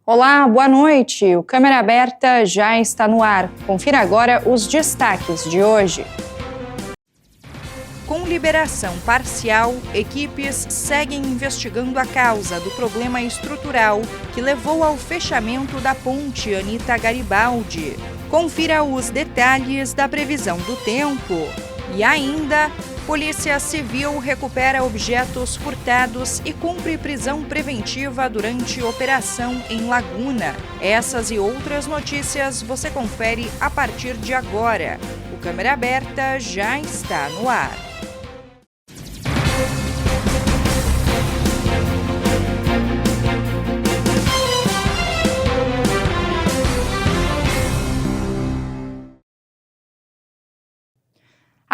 Olá, boa noite. O Câmera Aberta já está no ar. Confira agora os destaques de hoje. Com liberação parcial, equipes seguem investigando a causa do problema estrutural que levou ao fechamento da ponte Anita Garibaldi. Confira os detalhes da previsão do tempo. E ainda, Polícia Civil recupera objetos furtados e cumpre prisão preventiva durante operação em Laguna. Essas e outras notícias você confere a partir de agora. O Câmera Aberta já está no ar.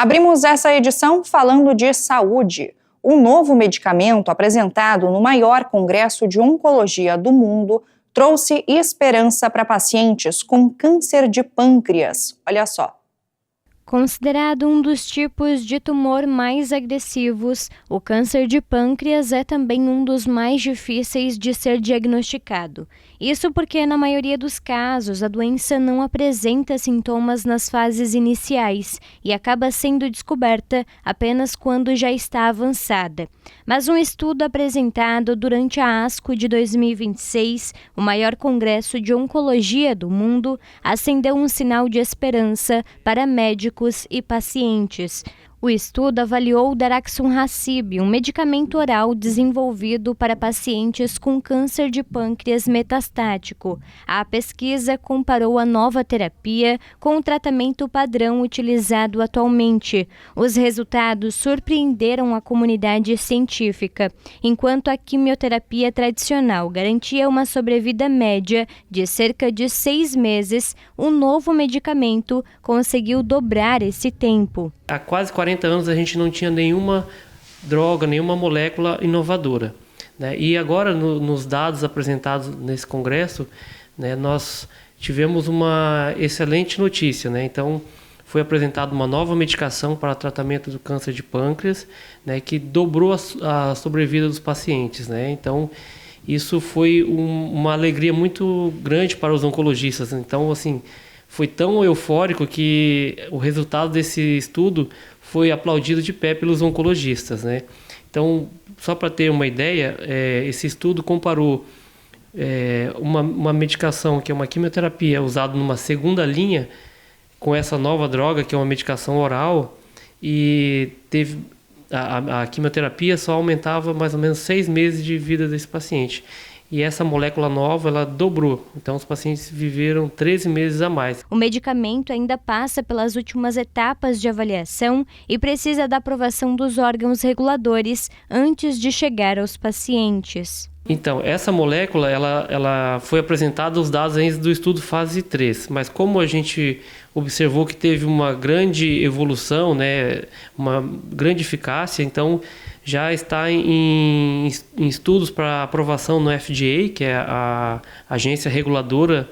Abrimos essa edição falando de saúde. Um novo medicamento apresentado no maior congresso de oncologia do mundo trouxe esperança para pacientes com câncer de pâncreas. Olha só. Considerado um dos tipos de tumor mais agressivos, o câncer de pâncreas é também um dos mais difíceis de ser diagnosticado. Isso porque, na maioria dos casos, a doença não apresenta sintomas nas fases iniciais e acaba sendo descoberta apenas quando já está avançada. Mas um estudo apresentado durante a ASCO de 2026, o maior congresso de oncologia do mundo, acendeu um sinal de esperança para médicos e pacientes. O estudo avaliou o daraxonrasib, um medicamento oral desenvolvido para pacientes com câncer de pâncreas metastático. A pesquisa comparou a nova terapia com o tratamento padrão utilizado atualmente. Os resultados surpreenderam a comunidade científica. Enquanto a quimioterapia tradicional garantia uma sobrevida média de cerca de 6 meses, o novo medicamento conseguiu dobrar esse tempo. Há quase 40 anos a gente não tinha nenhuma droga, nenhuma molécula inovadora, né? E agora, nos dados apresentados nesse congresso, né, nós tivemos uma excelente notícia, né? Então, foi apresentada uma nova medicação para tratamento do câncer de pâncreas, né, que dobrou a sobrevida dos pacientes, né? Então, isso foi uma alegria muito grande para os oncologistas. Então, assim, foi tão eufórico que o resultado desse estudo foi aplaudido de pé pelos oncologistas, né? Então, só para ter uma ideia, esse estudo comparou uma medicação que é uma quimioterapia usada numa segunda linha com essa nova droga, que é uma medicação oral, e teve a quimioterapia só aumentava mais ou menos 6 meses de vida desse paciente. E essa molécula nova, ela dobrou. Então, os pacientes viveram 13 meses a mais. O medicamento ainda passa pelas últimas etapas de avaliação e precisa da aprovação dos órgãos reguladores antes de chegar aos pacientes. Então, essa molécula, ela foi apresentada os dados ainda do estudo fase 3, mas como a gente observou que teve uma grande evolução, né, uma grande eficácia, então já está em estudos para aprovação no FDA, que é a agência reguladora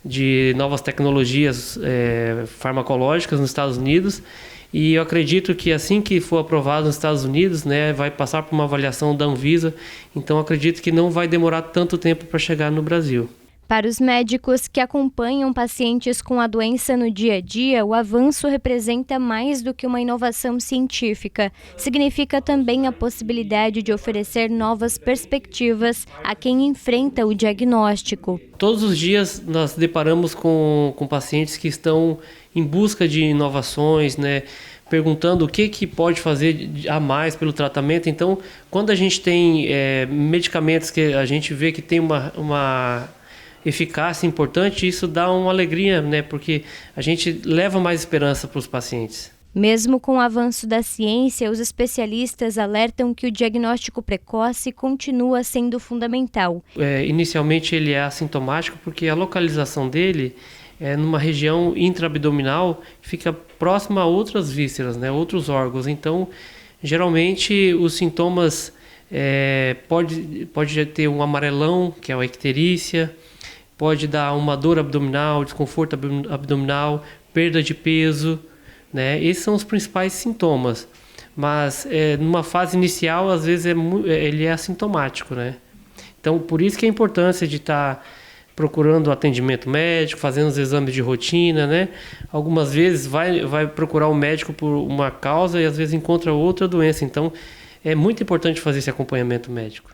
de novas tecnologias farmacológicas nos Estados Unidos. E eu acredito que assim que for aprovado nos Estados Unidos, né, vai passar por uma avaliação da Anvisa. Então acredito que não vai demorar tanto tempo para chegar no Brasil. Para os médicos que acompanham pacientes com a doença no dia a dia, o avanço representa mais do que uma inovação científica. Significa também a possibilidade de oferecer novas perspectivas a quem enfrenta o diagnóstico. Todos os dias nós deparamos com pacientes que estão em busca de inovações, né? Perguntando o que pode fazer a mais pelo tratamento. Então, quando a gente tem medicamentos que a gente vê que tem uma eficácia importante, isso dá uma alegria, né? Porque a gente leva mais esperança para os pacientes. Mesmo com o avanço da ciência, os especialistas alertam que o diagnóstico precoce continua sendo fundamental. Inicialmente ele é assintomático porque a localização dele é numa região intraabdominal que fica próxima a outras vísceras, né? Outros órgãos. Então, geralmente os sintomas pode ter um amarelão, que é a icterícia, pode dar uma dor abdominal, desconforto abdominal, perda de peso, né? Esses são os principais sintomas, mas numa fase inicial, às vezes, ele é assintomático, né? Então, por isso que a importância de estar procurando atendimento médico, fazendo os exames de rotina, né? Algumas vezes vai procurar o médico por uma causa e às vezes encontra outra doença. Então, é muito importante fazer esse acompanhamento médico.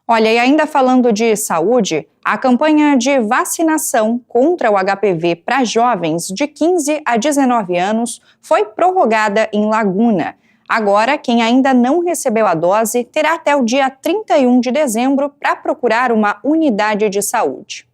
Olha, e ainda falando de saúde, a campanha de vacinação contra o HPV para jovens de 15 a 19 anos foi prorrogada em Laguna. Agora, quem ainda não recebeu a dose terá até o dia 31 de dezembro para procurar uma unidade de saúde.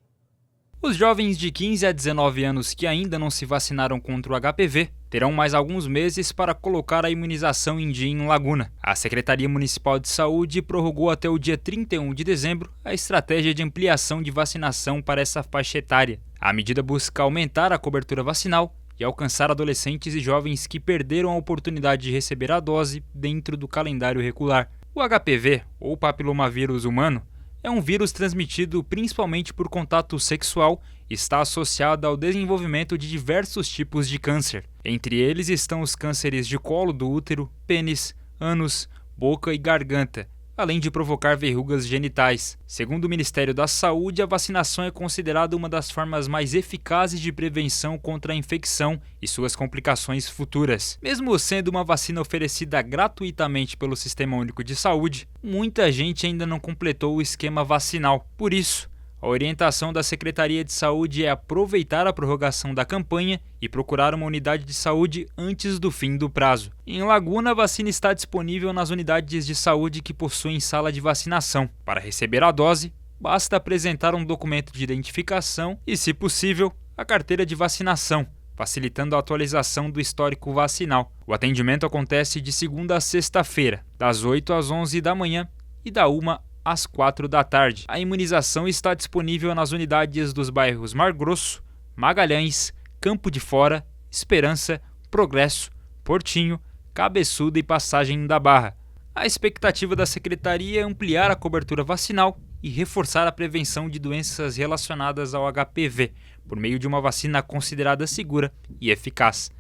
Os jovens de 15 a 19 anos que ainda não se vacinaram contra o HPV terão mais alguns meses para colocar a imunização em dia em Laguna. A Secretaria Municipal de Saúde prorrogou até o dia 31 de dezembro a estratégia de ampliação de vacinação para essa faixa etária. A medida busca aumentar a cobertura vacinal e alcançar adolescentes e jovens que perderam a oportunidade de receber a dose dentro do calendário regular. O HPV, ou papilomavírus humano, é um vírus transmitido principalmente por contato sexual e está associado ao desenvolvimento de diversos tipos de câncer. Entre eles estão os cânceres de colo do útero, pênis, ânus, boca e garganta, além de provocar verrugas genitais. Segundo o Ministério da Saúde, a vacinação é considerada uma das formas mais eficazes de prevenção contra a infecção e suas complicações futuras. Mesmo sendo uma vacina oferecida gratuitamente pelo Sistema Único de Saúde, muita gente ainda não completou o esquema vacinal. Por isso, a orientação da Secretaria de Saúde é aproveitar a prorrogação da campanha e procurar uma unidade de saúde antes do fim do prazo. Em Laguna, a vacina está disponível nas unidades de saúde que possuem sala de vacinação. Para receber a dose, basta apresentar um documento de identificação e, se possível, a carteira de vacinação, facilitando a atualização do histórico vacinal. O atendimento acontece de segunda a sexta-feira, das 8 às 11 da manhã e da 1 às 4 da tarde. A imunização está disponível nas unidades dos bairros Mar Grosso, Magalhães, Campo de Fora, Esperança, Progresso, Portinho, Cabeçuda e Passagem da Barra. A expectativa da Secretaria é ampliar a cobertura vacinal e reforçar a prevenção de doenças relacionadas ao HPV, por meio de uma vacina considerada segura e eficaz.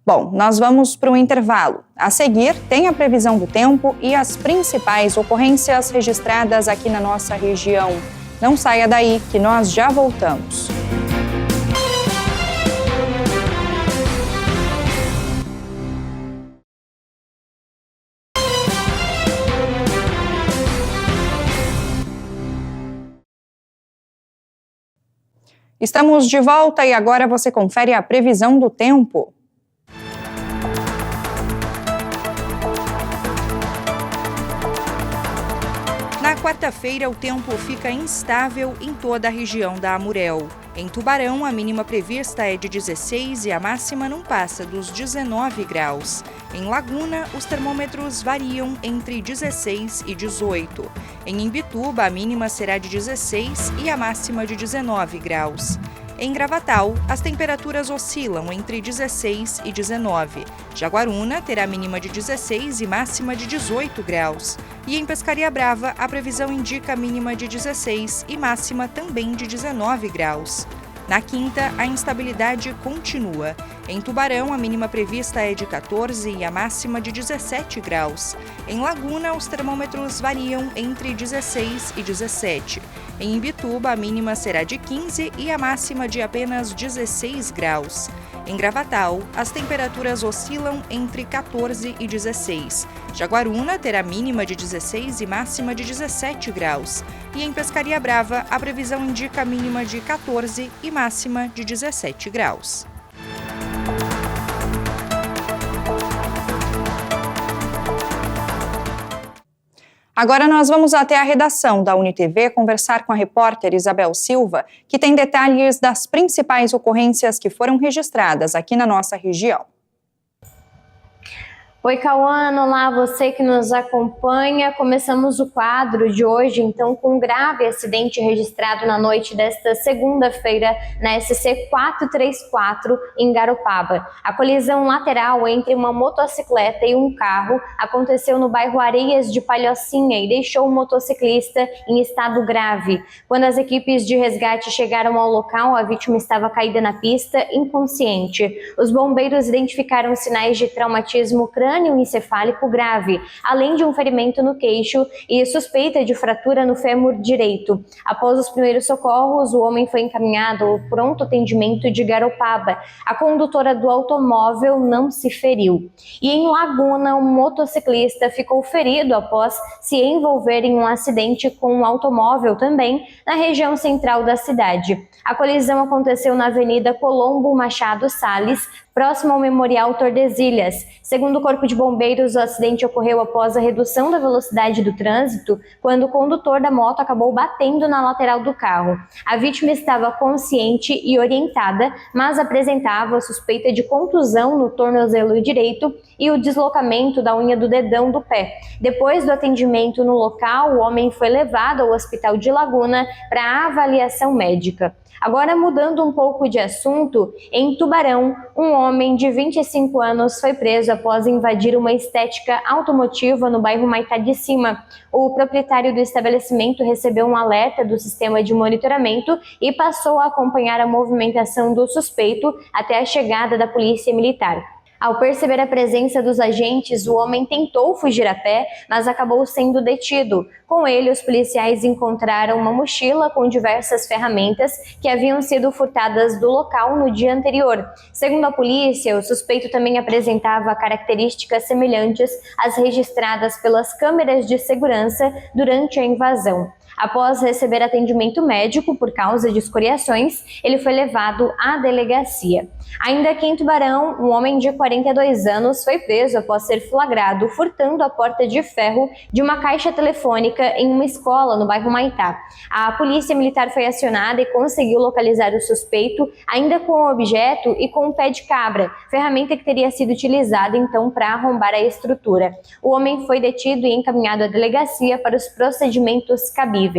Bom, nós vamos para um intervalo. A seguir, tem a previsão do tempo e as principais ocorrências registradas aqui na nossa região. Não saia daí, que nós já voltamos. Estamos de volta e agora você confere a previsão do tempo. Na quarta-feira, o tempo fica instável em toda a região da Amurel. Em Tubarão, a mínima prevista é de 16 e a máxima não passa dos 19 graus. Em Laguna, os termômetros variam entre 16 e 18. Em Imbituba, a mínima será de 16 e a máxima de 19 graus. Em Gravatal, as temperaturas oscilam entre 16 e 19. Jaguaruna terá mínima de 16 e máxima de 18 graus. E em Pescaria Brava, a previsão indica mínima de 16 e máxima também de 19 graus. Na quinta, a instabilidade continua. Em Tubarão, a mínima prevista é de 14 e a máxima de 17 graus. Em Laguna, os termômetros variam entre 16 e 17. Em Imbituba, a mínima será de 15 e a máxima de apenas 16 graus. Em Gravatal, as temperaturas oscilam entre 14 e 16. Jaguaruna terá mínima de 16 e máxima de 17 graus. E em Pescaria Brava, a previsão indica mínima de 14 e máxima de 17 graus. Agora nós vamos até a redação da UniTV conversar com a repórter Isabel Silva, que tem detalhes das principais ocorrências que foram registradas aqui na nossa região. Oi, Cauana, olá, você que nos acompanha. Começamos o quadro de hoje, então, com um grave acidente registrado na noite desta segunda-feira na SC 434, em Garopaba. A colisão lateral entre uma motocicleta e um carro aconteceu no bairro Areias de Palhocinha e deixou o motociclista em estado grave. Quando as equipes de resgate chegaram ao local, a vítima estava caída na pista, inconsciente. Os bombeiros identificaram sinais de traumatismo crânio crânio encefálico grave, além de um ferimento no queixo e suspeita de fratura no fêmur direito. Após os primeiros socorros, o homem foi encaminhado ao pronto atendimento de Garopaba. A condutora do automóvel não se feriu. E em Laguna, um motociclista ficou ferido após se envolver em um acidente com um automóvel também na região central da cidade. A colisão aconteceu na Avenida Colombo Machado Salles, próximo ao Memorial Tordesilhas. Segundo o Corpo de Bombeiros, o acidente ocorreu após a redução da velocidade do trânsito, quando o condutor da moto acabou batendo na lateral do carro. A vítima estava consciente e orientada, mas apresentava suspeita de contusão no tornozelo direito e o deslocamento da unha do dedão do pé. Depois do atendimento no local, o homem foi levado ao Hospital de Laguna para avaliação médica. Agora, mudando um pouco de assunto, em Tubarão, um homem de 25 anos foi preso após invadir uma estética automotiva no bairro Maitá de Cima. O proprietário do estabelecimento recebeu um alerta do sistema de monitoramento e passou a acompanhar a movimentação do suspeito até a chegada da polícia militar. Ao perceber a presença dos agentes, o homem tentou fugir a pé, mas acabou sendo detido. Com ele, os policiais encontraram uma mochila com diversas ferramentas que haviam sido furtadas do local no dia anterior. Segundo a polícia, o suspeito também apresentava características semelhantes às registradas pelas câmeras de segurança durante a invasão. Após receber atendimento médico por causa de escoriações, ele foi levado à delegacia. Ainda aqui em Tubarão, um homem de 42 anos foi preso após ser flagrado furtando a porta de ferro de uma caixa telefônica em uma escola no bairro Maitá. A polícia militar foi acionada e conseguiu localizar o suspeito, ainda com o objeto e com um pé de cabra, ferramenta que teria sido utilizada então para arrombar a estrutura. O homem foi detido e encaminhado à delegacia para os procedimentos cabíveis.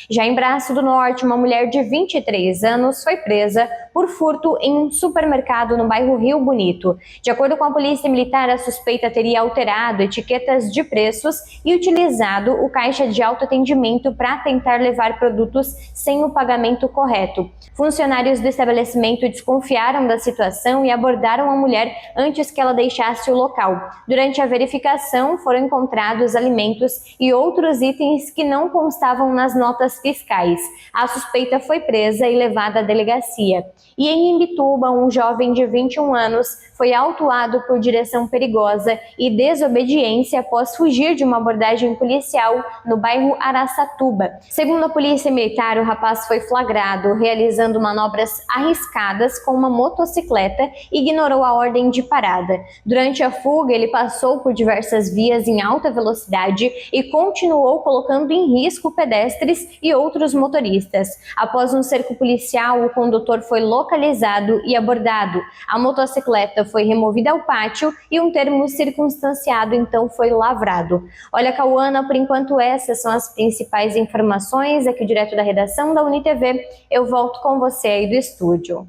Já em Braço do Norte, uma mulher de 23 anos foi presa por furto em um supermercado no bairro Rio Bonito. De acordo com a polícia militar, a suspeita teria alterado etiquetas de preços e utilizado o caixa de autoatendimento para tentar levar produtos sem o pagamento correto. Funcionários do estabelecimento desconfiaram da situação e abordaram a mulher antes que ela deixasse o local. Durante a verificação, foram encontrados alimentos e outros itens que não constavam nas notas fiscais. A suspeita foi presa e levada à delegacia. E em Imbituba, um jovem de 21 anos foi autuado por direção perigosa e desobediência após fugir de uma abordagem policial no bairro Araçatuba. Segundo a polícia militar, o rapaz foi flagrado realizando manobras arriscadas com uma motocicleta e ignorou a ordem de parada. Durante a fuga, ele passou por diversas vias em alta velocidade e continuou colocando em risco pedestres e outros motoristas. Após um cerco policial, o condutor foi localizado e abordado. A motocicleta foi removida ao pátio e um termo circunstanciado então foi lavrado. Olha, Cauana, por enquanto essas são as principais informações aqui direto da redação da UniTV. Eu volto com você aí do estúdio.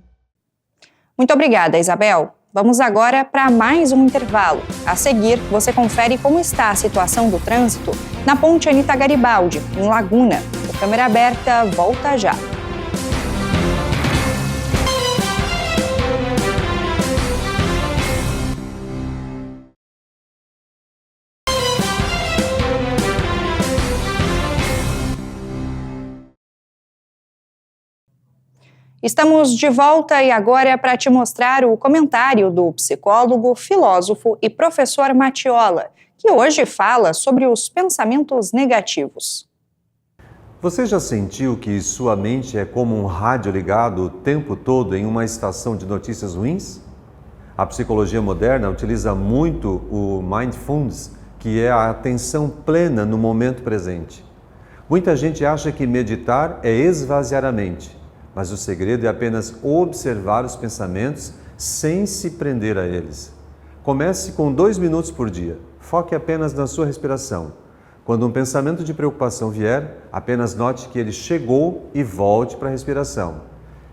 Muito obrigada, Isabel. Vamos agora para mais um intervalo. A seguir, você confere como está a situação do trânsito na Ponte Anita Garibaldi, em Laguna. O Câmera Aberta volta já. Estamos de volta e agora para te mostrar o comentário do psicólogo, filósofo e professor Matiola, que hoje fala sobre os pensamentos negativos. Você já sentiu que sua mente é como um rádio ligado o tempo todo em uma estação de notícias ruins? A psicologia moderna utiliza muito o mindfulness, que é a atenção plena no momento presente. Muita gente acha que meditar é esvaziar a mente. Mas o segredo é apenas observar os pensamentos sem se prender a eles. Comece com 2 minutos por dia. Foque apenas na sua respiração. Quando um pensamento de preocupação vier, apenas note que ele chegou e volte para a respiração.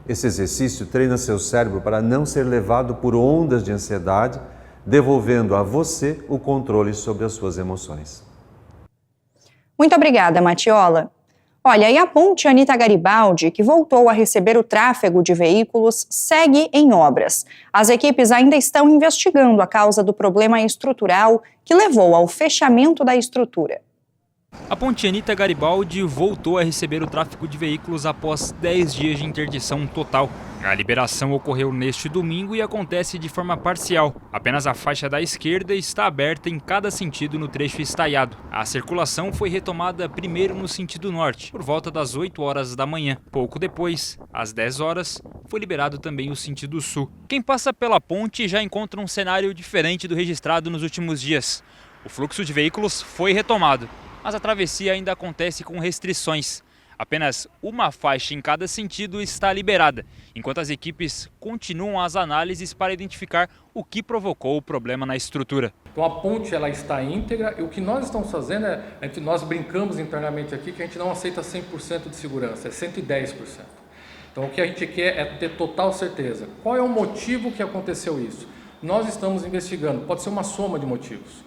Esse exercício treina seu cérebro para não ser levado por ondas de ansiedade, devolvendo a você o controle sobre as suas emoções. Muito obrigada, Matiola. Olha, e a ponte Anita Garibaldi, que voltou a receber o tráfego de veículos, segue em obras. As equipes ainda estão investigando a causa do problema estrutural que levou ao fechamento da estrutura. A ponte Anita Garibaldi voltou a receber o tráfego de veículos após 10 dias de interdição total. A liberação ocorreu neste domingo e acontece de forma parcial. Apenas a faixa da esquerda está aberta em cada sentido no trecho estaiado. A circulação foi retomada primeiro no sentido norte, por volta das 8 horas da manhã. Pouco depois, às 10 horas, foi liberado também o sentido sul. Quem passa pela ponte já encontra um cenário diferente do registrado nos últimos dias. O fluxo de veículos foi retomado, mas a travessia ainda acontece com restrições. Apenas uma faixa em cada sentido está liberada, enquanto as equipes continuam as análises para identificar o que provocou o problema na estrutura. Então a ponte ela está íntegra e o que nós estamos fazendo nós brincamos internamente aqui que a gente não aceita 100% de segurança, é 110%. Então o que a gente quer é ter total certeza. Qual é o motivo que aconteceu isso? Nós estamos investigando, pode ser uma soma de motivos.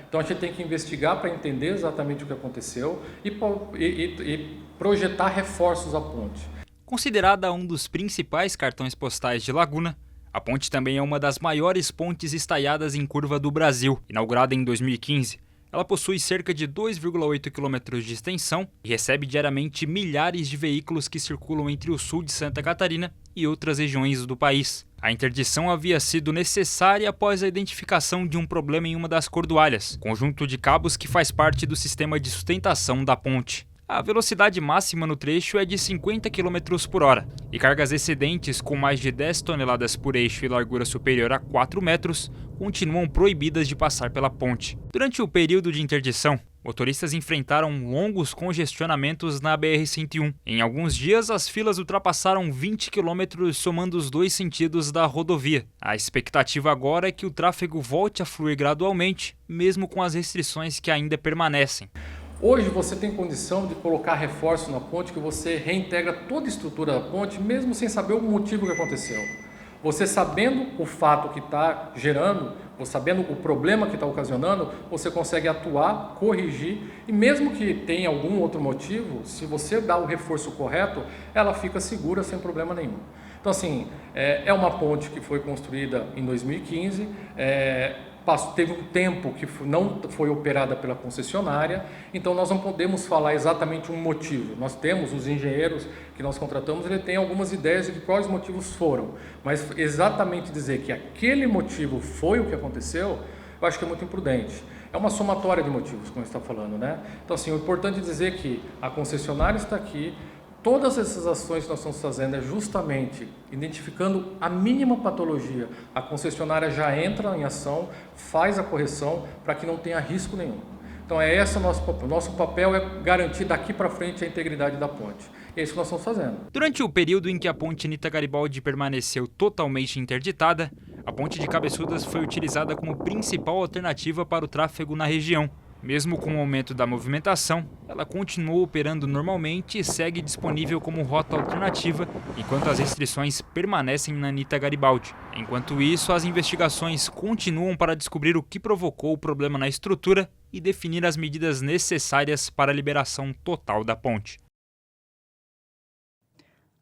Então a gente tem que investigar para entender exatamente o que aconteceu e projetar reforços à ponte. Considerada um dos principais cartões postais de Laguna, a ponte também é uma das maiores pontes estaiadas em curva do Brasil. Inaugurada em 2015, ela possui cerca de 2,8 km de extensão e recebe diariamente milhares de veículos que circulam entre o sul de Santa Catarina e outras regiões do país. A interdição havia sido necessária após a identificação de um problema em uma das cordoalhas, conjunto de cabos que faz parte do sistema de sustentação da ponte. A velocidade máxima no trecho é de 50 km por hora, e cargas excedentes com mais de 10 toneladas por eixo e largura superior a 4 metros continuam proibidas de passar pela ponte. Durante o período de interdição, motoristas enfrentaram longos congestionamentos na BR-101. Em alguns dias, as filas ultrapassaram 20 km somando os dois sentidos da rodovia. A expectativa agora é que o tráfego volte a fluir gradualmente, mesmo com as restrições que ainda permanecem. Hoje você tem condição de colocar reforço na ponte que você reintegra toda a estrutura da ponte, mesmo sem saber o motivo que aconteceu. Você sabendo o fato que está gerando, ou sabendo o problema que está ocasionando, você consegue atuar, corrigir e mesmo que tenha algum outro motivo, se você dá o reforço correto, ela fica segura sem problema nenhum. Então assim, é uma ponte que foi construída em 2015, teve um tempo que não foi operada pela concessionária, então nós não podemos falar exatamente um motivo. Nós temos os engenheiros que nós contratamos, ele tem algumas ideias de quais motivos foram, mas exatamente dizer que aquele motivo foi o que aconteceu, eu acho que é muito imprudente. É uma somatória de motivos, como está falando, né? Então assim, o importante é dizer que a concessionária está aqui. Todas essas ações que nós estamos fazendo é justamente identificando a mínima patologia. A concessionária já entra em ação, faz a correção para que não tenha risco nenhum. Então é esse o nosso papel. Nosso papel é garantir daqui para frente a integridade da ponte. É isso que nós estamos fazendo. Durante o período em que a ponte Anita Garibaldi permaneceu totalmente interditada, a ponte de Cabeçudas foi utilizada como principal alternativa para o tráfego na região. Mesmo com o aumento da movimentação, ela continuou operando normalmente e segue disponível como rota alternativa, enquanto as restrições permanecem na Anita Garibaldi. Enquanto isso, as investigações continuam para descobrir o que provocou o problema na estrutura e definir as medidas necessárias para a liberação total da ponte.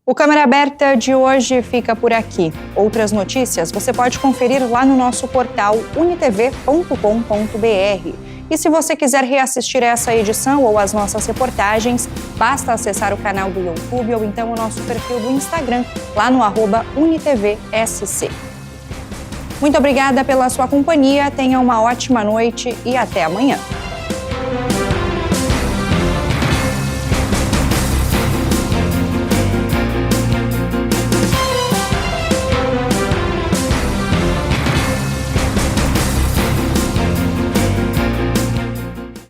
O Câmera Aberta de hoje fica por aqui. Outras notícias você pode conferir lá no nosso portal unitv.com.br. E se você quiser reassistir essa edição ou as nossas reportagens, basta acessar o canal do YouTube ou então o nosso perfil do Instagram, lá no @unitvsc. Muito obrigada pela sua companhia, tenha uma ótima noite e até amanhã.